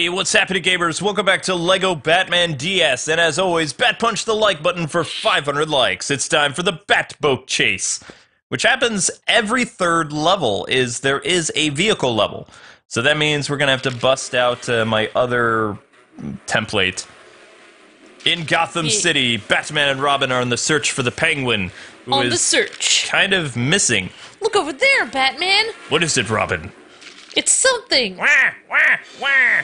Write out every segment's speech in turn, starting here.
Hey, what's happening, gamers? Welcome back to LEGO Batman DS, and as always, bat punch the like button for 500 likes. It's time for the Batboat Chase, which happens every third level. There is a vehicle level, so that means we're gonna have to bust out my other template. In Gotham City, Batman and Robin are on the search for the Penguin, who is kind of missing. Look over there, Batman. What is it, Robin? It's something. Wah, wah, wah.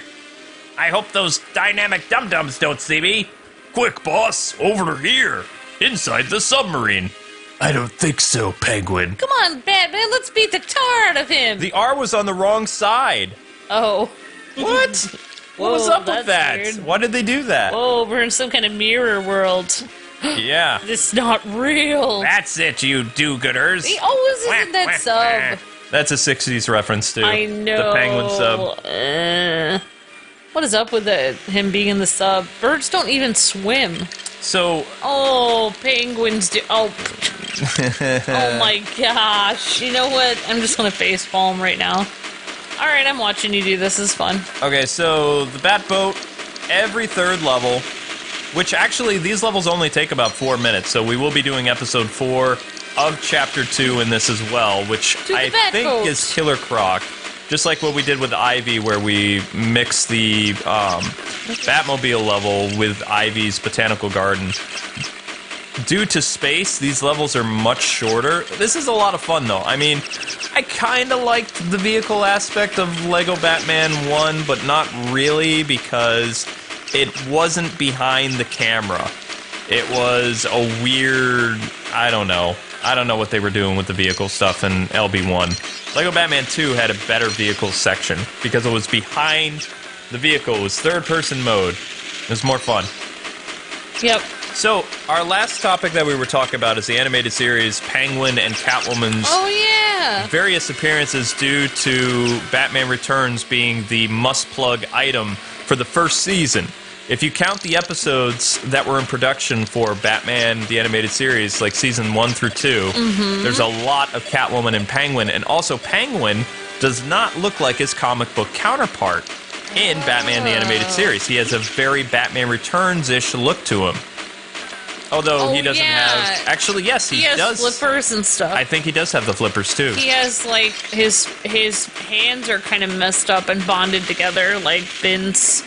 I hope those dynamic dum-dums don't see me. Quick, boss, over here, inside the submarine. I don't think so, Penguin. Come on, Batman, let's beat the tar out of him. The R was on the wrong side. Oh. What? What was up with that? Weird. Why did they do that? Whoa, we're in some kind of mirror world. Yeah. This is not real. That's it, you do-gooders. He always is in that sub. That's a 60s reference, too. I know. The Penguin sub. What is up with him being in the sub? Birds don't even swim. So... Oh, penguins do... Oh. Oh my gosh. You know what? I'm just gonna facepalm right now. Alright, I'm watching you do this. This is fun. Okay, so the Batboat, every third level, which actually these levels only take about 4 minutes, so we will be doing episode 4 of chapter 2 in this as well, which I think is Killercroc. Just like what we did with Ivy, where we mix the Batmobile level with Ivy's botanical garden. Due to space, these levels are much shorter. This is a lot of fun, though. I mean, I kind of liked the vehicle aspect of LEGO Batman 1, but not really, because it wasn't behind the camera. It was a weird... I don't know. I don't know what they were doing with the vehicle stuff in LB1. LEGO Batman 2 had a better vehicle section, because it was behind the vehicle. It was third-person mode. It was more fun. Yep. So, our last topic that we were talking about is the animated series Penguin and Catwoman's various appearances due to Batman Returns being the must-plug item for the first season. If you count the episodes that were in production for Batman, the animated series, like season 1 through 2, there's a lot of Catwoman and Penguin, and also Penguin does not look like his comic book counterpart in Batman, the animated series. He has a very Batman Returns-ish look to him. Although he doesn't have... Actually, yes, he does. He has flippers and stuff. I think he does have the flippers, too. He has, like, his hands are kind of messed up and bonded together, like Vince.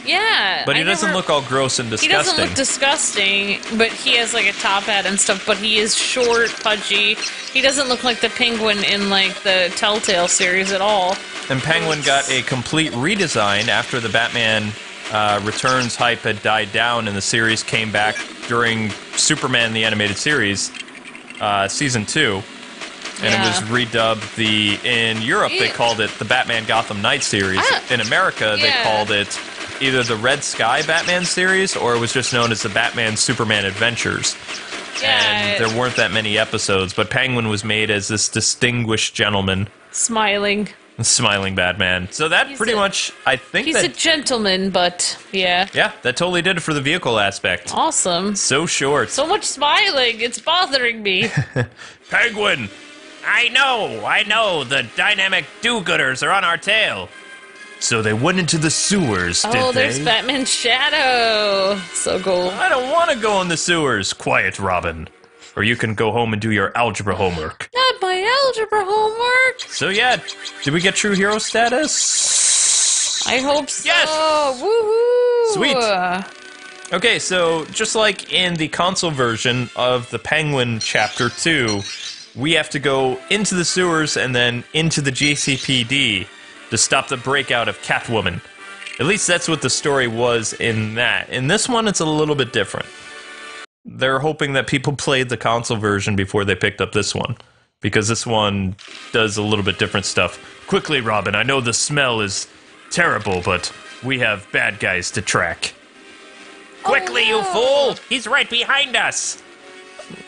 Yeah. But he doesn't look all gross and disgusting. He doesn't look disgusting, but he has, like, a top hat and stuff, but he is short, pudgy. He doesn't look like the Penguin in, like, the Telltale series at all. And Penguin got a complete redesign after the Batman... Returns hype had died down and the series came back during Superman the Animated Series, Season 2. And it was redubbed in Europe they called it the Batman Gotham Knight series. In America they called it either the Red Sky Batman series or it was just known as the Batman Superman Adventures. And there weren't that many episodes, but Penguin was made as this distinguished gentleman. Smiling Batman. So that pretty much, I think he's a gentleman, but yeah. Yeah, that totally did it for the vehicle aspect. Awesome. So short. So much smiling, it's bothering me. Penguin! I know, the dynamic do-gooders are on our tail. So they went into the sewers, did they? Oh, there's Batman's shadow. So cool. I don't want to go in the sewers. Quiet, Robin. Or you can go home and do your algebra homework. Not my algebra homework! So yeah, did we get true hero status? I hope so. Yes! Woohoo! Sweet. Okay, so just like in the console version of the Penguin Chapter 2, we have to go into the sewers and then into the GCPD to stop the breakout of Catwoman. At least that's what the story was in that. In this one, it's a little bit different. They're hoping that people played the console version before they picked up this one. Because this one does a little bit different stuff. Quickly, Robin, I know the smell is terrible, but we have bad guys to track. Quickly, you fool! He's right behind us!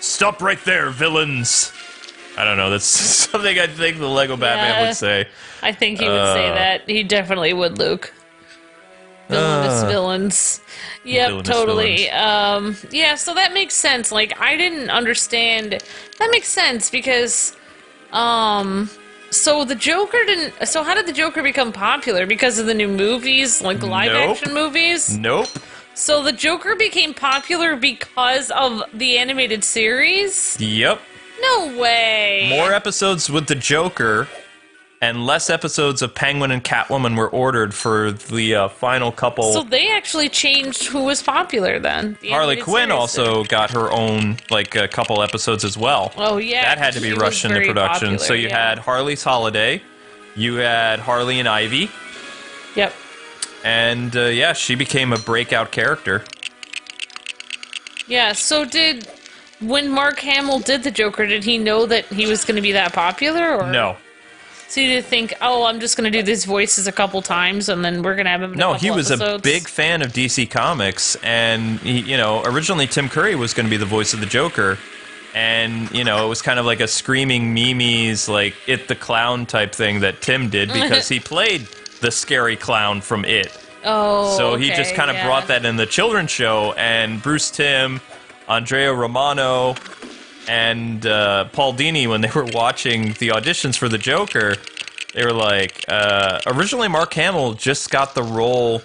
Stop right there, villains! I don't know, that's something I think the LEGO Batman would say. I think he would say that. He definitely would, Luke. Villainous villains. Yep, villainous totally. villains. Yeah, so that makes sense. Like, I didn't understand... That makes sense, because, So the Joker didn't. So how did the Joker become popular? Because of the new movies, like live action movies? Nope. So the Joker became popular because of the animated series? Yep. No way. More episodes with the Joker and less episodes of Penguin and Catwoman were ordered for the final couple. So they actually changed who was popular then. The Harley animated Quinn series also got her own, like, a couple episodes as well. Oh, yeah. That had to be she rushed was into very production. popular, So you had Harley's Holiday, you had Harley and Ivy, Yep. and yeah, she became a breakout character. Yeah, so when Mark Hamill did the Joker, did he know that he was going to be that popular? Or? No. So you did think, oh, I'm just going to do these voices a couple times, and then we're going to have him in a No, couple he was episodes? a big fan of DC Comics, and, originally Tim Curry was going to be the voice of the Joker, and, it was kind of like a screaming Mimi's, like, It the Clown type thing that Tim did, because he played the scary clown from It. Oh, So he just kind of yeah. brought that in the children's show, and Bruce Timm, Andrea Romano, and Paul Dini, when they were watching the auditions for the Joker, they were like, originally Mark Hamill just got the role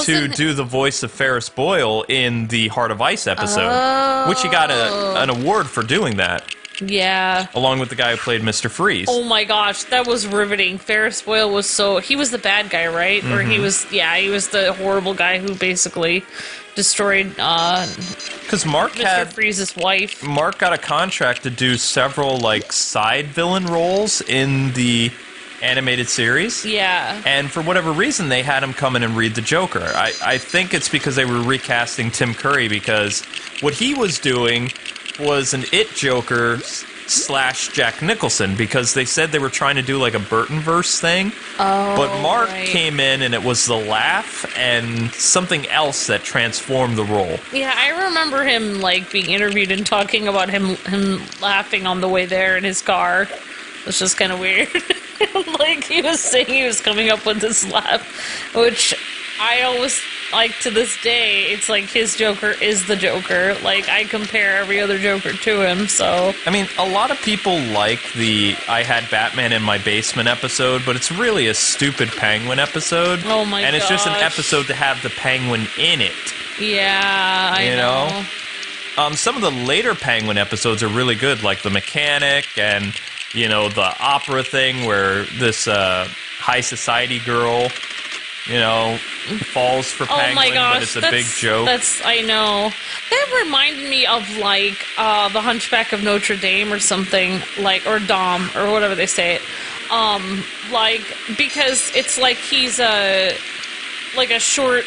to do the voice of Ferris Boyle in the Heart of Ice episode, which he got an award for doing that, Yeah. along with the guy who played Mr. Freeze. Oh my gosh, that was riveting. Ferris Boyle was he was the bad guy, right? Or he was the horrible guy who basically destroyed Because Mark Mr. Freeze's wife. Mark got a contract to do several, like, side villain roles in the animated series. Yeah. And for whatever reason, they had him come in and read the Joker. I think it's because they were recasting Tim Curry, because what he was doing was an It Joker / Jack Nicholson, because they said they were trying to do like a Burtonverse thing. Oh, but Mark right. came in and it was the laugh and something else that transformed the role. Yeah, I remember him like being interviewed and talking about him laughing on the way there in his car. It was just kind of weird. Like he was saying he was coming up with this laugh, which I always like to this day. It's like his Joker is the Joker. Like I compare every other Joker to him. So I mean, a lot of people like the I had Batman in my basement episode, but it's really a stupid Penguin episode. Oh my And it's just an gosh. episode to have the Penguin in it. yeah, I know. Some of the later Penguin episodes are really good, like The Mechanic and, the opera thing where this high society girl, falls for Penguin, Oh my gosh, but it's a big joke. I know. That reminded me of like the Hunchback of Notre Dame or something, like, or Dom or whatever they say it. Like because it's like he's a short,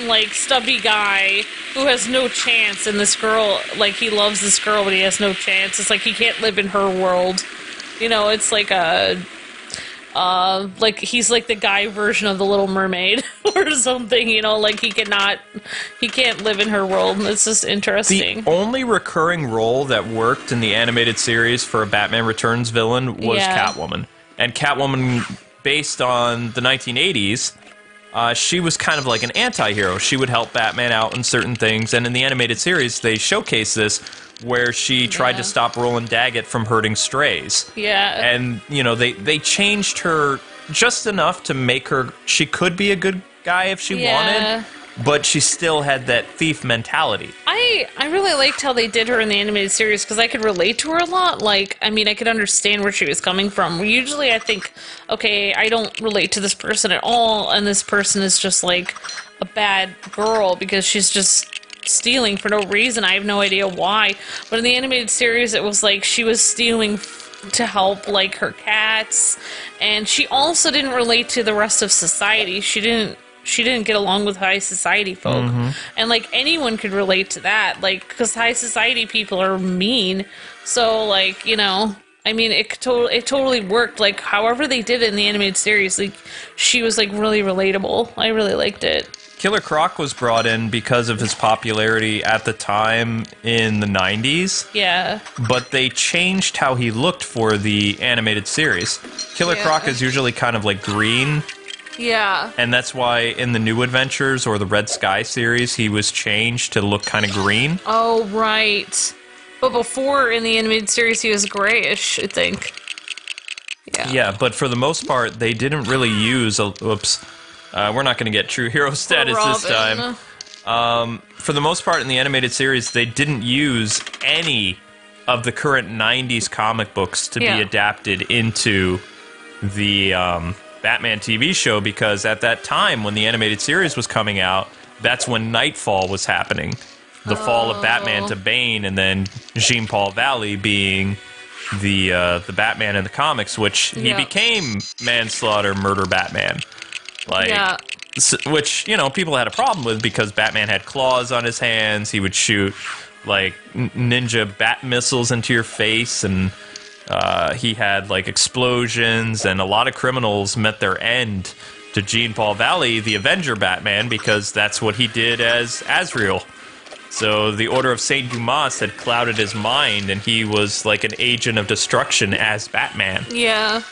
like stubby guy who has no chance, and this girl, like he loves this girl, but he has no chance. It's like he can't live in her world. It's like a. Like he's like the guy version of the Little Mermaid or something, like he can't live in her world. It's just interesting. The only recurring role that worked in the animated series for a Batman Returns villain was Catwoman. And Catwoman, based on the 1980s, she was kind of like an anti-hero. She would help Batman out in certain things, and in the animated series, they showcase this where she tried to stop Roland Daggett from hurting strays. Yeah. And, they changed her just enough to make her... She could be a good guy if she wanted, but she still had that thief mentality. I really liked how they did her in the animated series because I could relate to her a lot. Like, I mean, I could understand where she was coming from. Usually I think, okay, I don't relate to this person at all, and this person is just like a bad girl because she's just stealing for no reason. I have no idea why. But in the animated series, it was like she was stealing to help like her cats, and she also didn't relate to the rest of society. She didn't get along with high society folk. And like anyone could relate to that, like because high society people are mean. So like, I mean, it totally worked. Like however they did it in the animated series, like she was like really relatable. I really liked it. Killercroc was brought in because of his popularity at the time in the 90s. Yeah. But they changed how he looked for the animated series. Killercroc is usually kind of like green. Yeah. And that's why in the New Adventures or the Red Sky series, he was changed to look kind of green. Oh, right. But before in the animated series, he was grayish, I think. Yeah, but for the most part, they didn't really use... Whoops. We're not going to get true hero status this time. For the most part in the animated series, they didn't use any of the current 90s comic books to be adapted into the Batman TV show, because at that time when the animated series was coming out, that's when Nightfall was happening. The fall of Batman to Bane, and then Jean-Paul Valley being the Batman in the comics, which he became manslaughter, murder Batman. Which, you know, people had a problem with because Batman had claws on his hands. He would shoot, like, ninja bat missiles into your face, and he had, like, explosions, and a lot of criminals met their end to Jean-Paul Valley, the Avenger Batman, because that's what he did as Azrael. So the Order of Saint Dumas had clouded his mind, and he was like an agent of destruction as Batman. Yeah.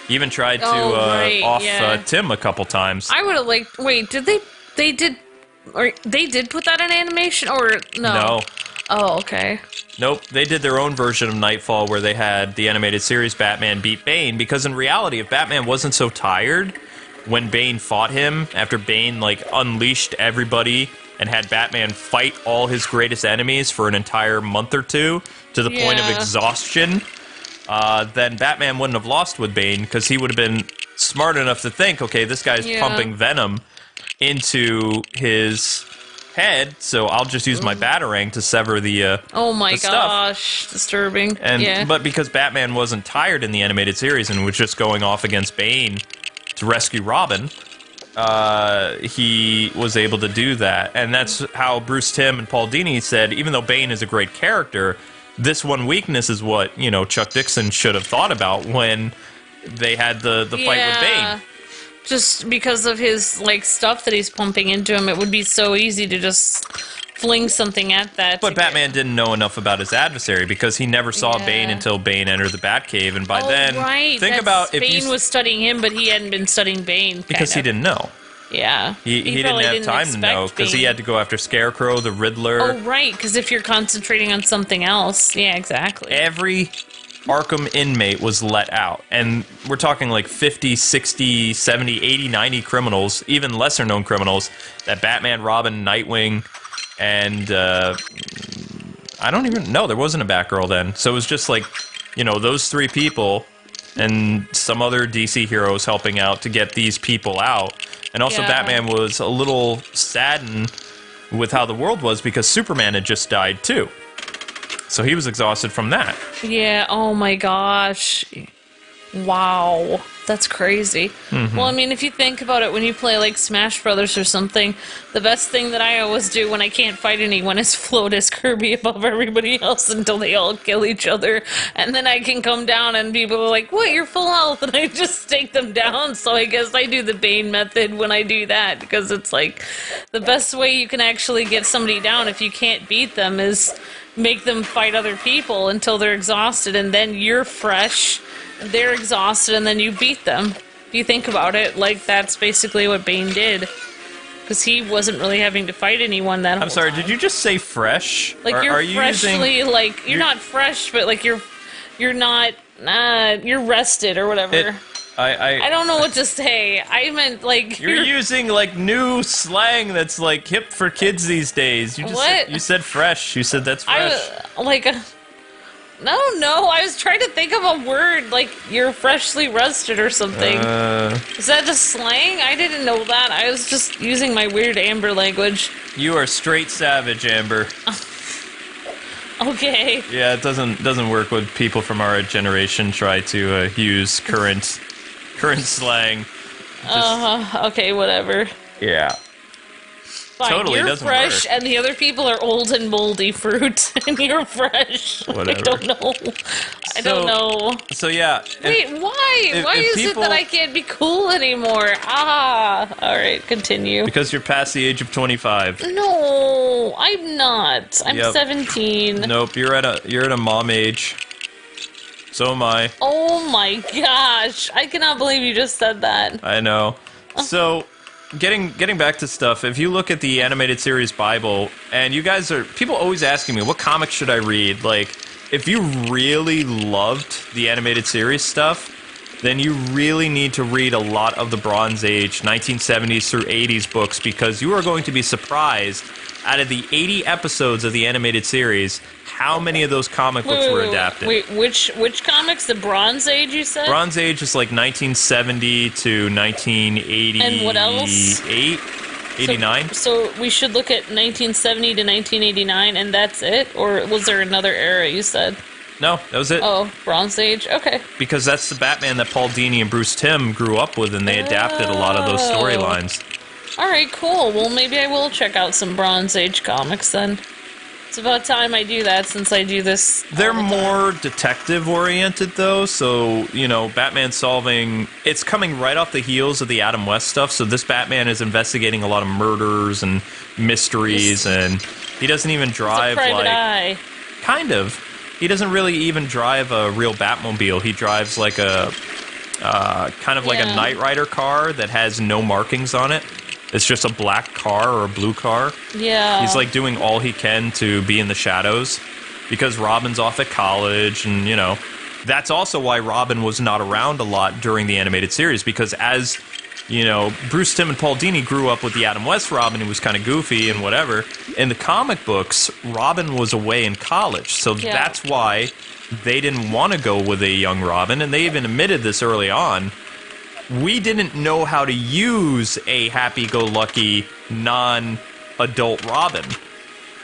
He even tried to off Tim a couple times. I would have liked... Wait, did they did put that in animation, or no? No. Oh, okay. Nope, they did their own version of Nightfall where they had the animated series Batman beat Bane, because in reality, if Batman wasn't so tired when Bane fought him, after Bane, like, unleashed everybody and had Batman fight all his greatest enemies for an entire month or two to the point of exhaustion, then Batman wouldn't have lost with Bane, because he would have been smart enough to think, okay, this guy's pumping venom into his head, so I'll just use my Batarang to sever the oh my the gosh, stuff. Disturbing. And but because Batman wasn't tired in the animated series and was just going off against Bane to rescue Robin, he was able to do that. And that's how Bruce Timm and Paul Dini said, even though Bane is a great character, this one weakness is what, you know, Chuck Dixon should have thought about when they had the fight with Bane. Just because of his, like, stuff that he's pumping into him, it would be so easy to just fling something at that. But Batman didn't know enough about his adversary, because he never saw Bane until Bane entered the Batcave, and by then, think about if Bane was studying him, but he hadn't been studying Bane. Because he didn't know. Yeah. He didn't have time to know, because he had to go after Scarecrow, the Riddler. Oh, right, because if you're concentrating on something else. Yeah, exactly. Every Arkham inmate was let out, and we're talking like 50, 60, 70, 80, 90 criminals, even lesser-known criminals, that Batman, Robin, Nightwing, and I don't even know, there wasn't a Batgirl then, so it was just like, you know, those three people and some other DC heroes helping out to get these people out. And also Batman was a little saddened with how the world was, because Superman had just died too. So he was exhausted from that. Yeah, oh my gosh. Wow. That's crazy. Well, I mean, if you think about it, when you play, like, Smash Brothers or something, the best thing that I always do when I can't fight anyone is float as Kirby above everybody else until they all kill each other. And then I can come down and people are like, what, you're full health? And I just take them down. So I guess I do the Bane method when I do that, because it's like the best way you can actually get somebody down if you can't beat them is make them fight other people until they're exhausted, and then you're fresh, they're exhausted, and then you beat them. If you think about it, like, that's basically what Bane did. Because he wasn't really having to fight anyone that whole I'm sorry, time. did you just say fresh? Like, you're freshly, like, you're not fresh, but, like, you're not, you're rested or whatever. I don't know what to say. I meant, like... You're using, like, new slang that's, like, hip for kids these days. You just what? You said fresh. You said that's fresh. No, I was trying to think of a word, like, you're freshly rested or something. Is that just slang? I didn't know that. I was just using my weird Amber language. You are straight savage, Amber. Okay. Yeah, it doesn't work when people from our generation try to use current slang. Okay, whatever. Yeah. Fine, Totally you're doesn't fresh, work. and the other people are old and moldy fruit, and you're fresh. Whatever. I don't know. I don't know. So yeah. Wait, why? Why is it that I can't be cool anymore? Alright, continue. Because you're past the age of 25. No, I'm not. I'm Yep. 17. Nope, you're at a mom age. So am I. Oh my gosh. I cannot believe you just said that. I know. So, getting back to stuff, if you look at the animated series Bible, and people always asking me, what comic should I read? Like, if you really loved the animated series stuff, then you really need to read a lot of the Bronze Age, 1970s through 80s books, because you are going to be surprised, out of the 80 episodes of the animated series, how many of those comic books were adapted. Wait, which comics? The Bronze Age, you said? Bronze Age is like 1970 to 1988. And what else? 89. So we should look at 1970 to 1989, and that's it? Or was there another era you said? No, that was it. Oh, Bronze Age? Okay. Because that's the Batman that Paul Dini and Bruce Timm grew up with, and they adapted a lot of those storylines. Alright, cool. Well, maybe I will check out some Bronze Age comics then. It's about time I do that since I do this. They're more detective-oriented, though, so, you know, Batman solving... It's coming right off the heels of the Adam West stuff, so this Batman is investigating a lot of murders and mysteries, and he doesn't even drive, it's a private eye. Kind of. He doesn't really even drive a real Batmobile. He drives like a... kind of like a Knight Rider car that has no markings on it. It's just a black car or a blue car. Yeah. He's like doing all he can to be in the shadows because Robin's off at college, and you know, that's also why Robin was not around a lot during the animated series, because as you know, Bruce Timm and Paul Dini grew up with the Adam West Robin, who was kind of goofy and whatever. In the comic books, Robin was away in college, so that's why they didn't want to go with a young Robin, and they even admitted this early on. We didn't know how to use a happy-go-lucky, non-adult Robin,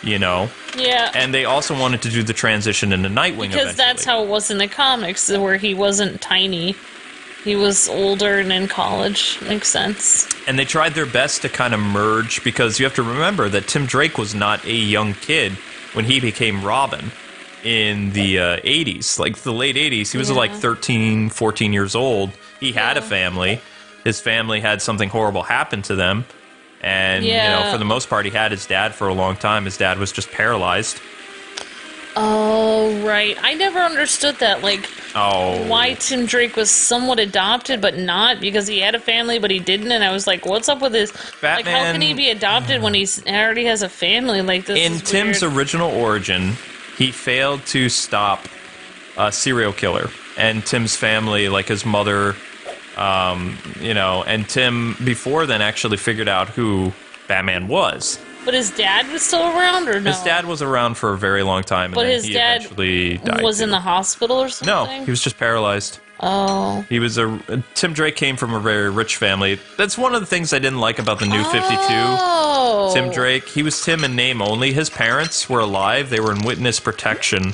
you know? Yeah. And they also wanted to do the transition into Nightwing because that's how it was in the comics, where he wasn't tiny. He was older and in college. Makes sense. And they tried their best to kind of merge, because you have to remember that Tim Drake was not a young kid when he became Robin in the 80s. Like, the late 80s, he was like 13, 14 years old. He had a family. His family had something horrible happen to them. And, you know, for the most part, he had his dad for a long time. His dad was just paralyzed. Oh, right. I never understood that. Like, why Tim Drake was somewhat adopted, but not, because he had a family, but he didn't. And I was like, what's up with this? Batman, like, how can he be adopted when he already has a family? Like, this in is Tim's weird. original origin, he failed to stop a serial killer. And Tim's family, like his mother... you know, and Tim, before then, actually figured out who Batman was. But his dad was still around, or no? His dad was around for a very long time, and but then his he dad eventually died. Was in the hospital or something? No, he was just paralyzed. Oh. He was Tim Drake came from a very rich family. That's one of the things I didn't like about the New 52. Oh. Tim Drake, he was Tim in name only. His parents were alive. They were in witness protection.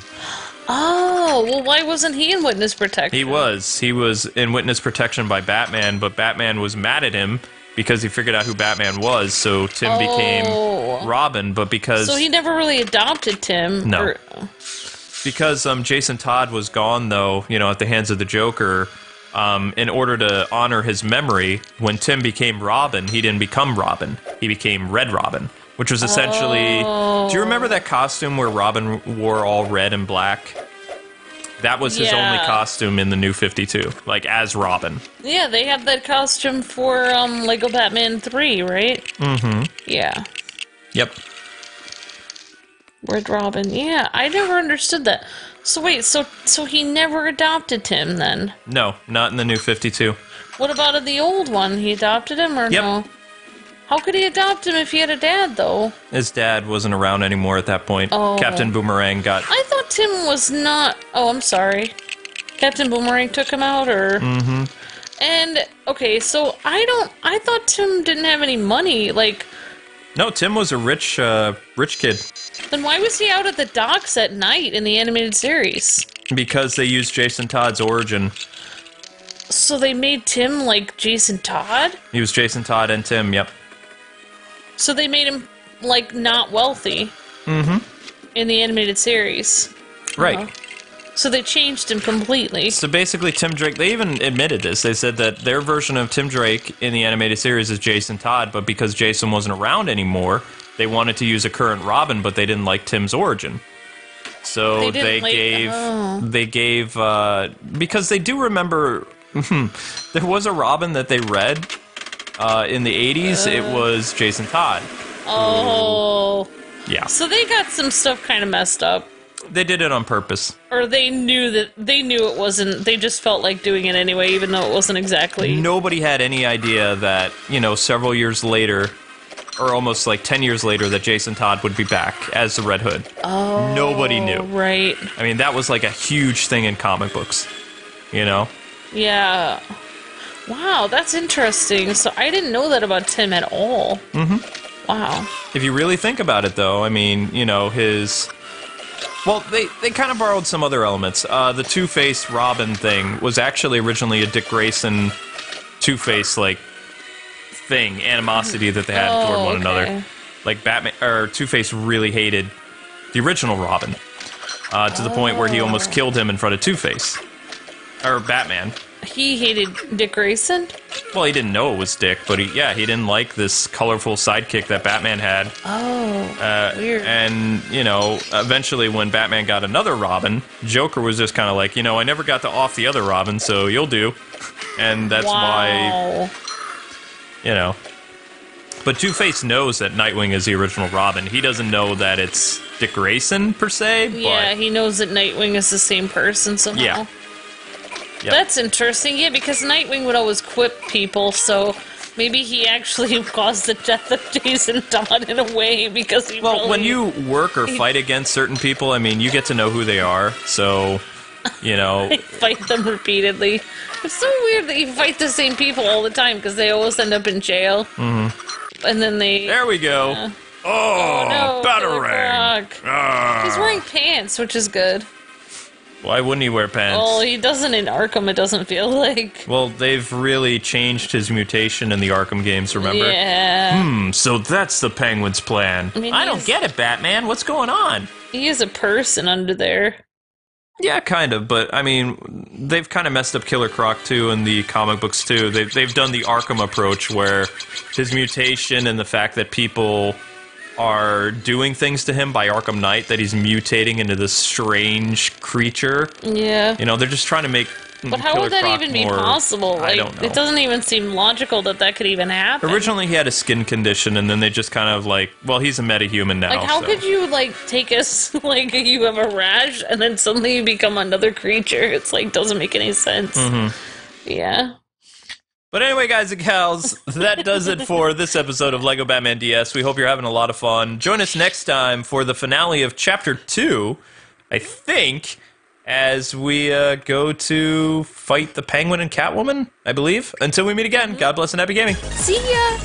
Oh, well, why wasn't he in witness protection? He was. He was in witness protection by Batman, but Batman was mad at him because he figured out who Batman was, so Tim became Robin, but because... So he never really adopted Tim? No. Because Jason Todd was gone, though, you know, at the hands of the Joker, in order to honor his memory, when Tim became Robin, he didn't become Robin. He became Red Robin. Which was essentially... Do you remember that costume where Robin wore all red and black? That was his only costume in the New 52, like, as Robin. Yeah, they had that costume for Lego Batman 3, right? Mm-hmm. Yeah. Yep. Red Robin. Yeah, I never understood that. So wait, so he never adopted Tim, then? No, not in the New 52. What about in the old one? He adopted him, or no? How could he adopt him if he had a dad, though? His dad wasn't around anymore at that point. Oh. Captain Boomerang got... I thought Tim was not... Oh, I'm sorry. Captain Boomerang took him out, or... Mm-hmm. And, okay, so I thought Tim didn't have any money, like... No, Tim was a rich kid. Then why was he out at the docks at night in the animated series? Because they used Jason Todd's origin. So they made Tim like Jason Todd? He was Jason Todd and Tim, yep. So they made him, like, not wealthy. Mm-hmm. In the animated series. Right. So they changed him completely. So basically, Tim Drake, they even admitted this. They said that their version of Tim Drake in the animated series is Jason Todd, but because Jason wasn't around anymore, they wanted to use a current Robin, but they didn't like Tim's origin. So they gave, because they do remember, there was a Robin that they read in the 80s. It was Jason Todd. Oh. Yeah. So they got some stuff kind of messed up. They did it on purpose. Or they knew it wasn't, they just felt like doing it anyway, even though it wasn't exactly. Nobody had any idea that, you know, several years later, or almost like 10 years later, that Jason Todd would be back as the Red Hood. Oh, nobody knew. Right. I mean, that was like a huge thing in comic books, you know? Yeah. Wow, that's interesting. So I didn't know that about Tim at all. Mm-hmm. Wow. If you really think about it, though, I mean, you know, his... Well, they kind of borrowed some other elements. The Two-Face Robin thing was actually originally a Dick Grayson Two-Face, like, thing, animosity that they had toward one another. Like, Batman, or Two-Face really hated the original Robin, to the point where he almost killed him in front of Two-Face. Or Batman. He hated Dick Grayson? Well, he didn't know it was Dick, but he didn't like this colorful sidekick that Batman had. Oh, weird. And, you know, eventually when Batman got another Robin, Joker was just kind of like, you know, I never got to off the other Robin, so you'll do. And that's why, you know. But Two-Face knows that Nightwing is the original Robin. He doesn't know that it's Dick Grayson, per se. Yeah, he knows that Nightwing is the same person somehow. Yeah. Yep. That's interesting, yeah, because Nightwing would always quip people, so maybe he actually caused the death of Jason Todd in a way, because he when you work or fight against certain people, I mean, you get to know who they are, so, you know... fight them repeatedly. It's so weird that you fight the same people all the time, because they always end up in jail. Mm-hmm. And then they... There we go! Oh no, Batarang! He's wearing pants, which is good. Why wouldn't he wear pants? Well, he doesn't in Arkham, it doesn't feel like. Well, they've really changed his mutation in the Arkham games, remember? Yeah. So that's the Penguin's plan. I mean, I don't get it, Batman. What's going on? He is a person under there. Yeah, kind of, but, I mean, they've kind of messed up Killercroc, too, in the comic books, too. They've done the Arkham approach, where his mutation and the fact that people... are doing things to him by Arkham Knight, that he's mutating into this strange creature. Yeah. You know, they're just trying to make But how would that even be possible? Like, I don't know. It doesn't even seem logical that that could even happen. Originally, he had a skin condition, and then they just kind of like, well, he's a metahuman now. Like, how could you, like, take us, like, you have a rash, and then suddenly you become another creature? It's like, doesn't make any sense. Mm-hmm. Yeah. But anyway, guys and gals, that does it for this episode of LEGO Batman DS. We hope you're having a lot of fun. Join us next time for the finale of Chapter 2, I think, as we go to fight the Penguin and Catwoman, I believe. Until we meet again, God bless and happy gaming. See ya!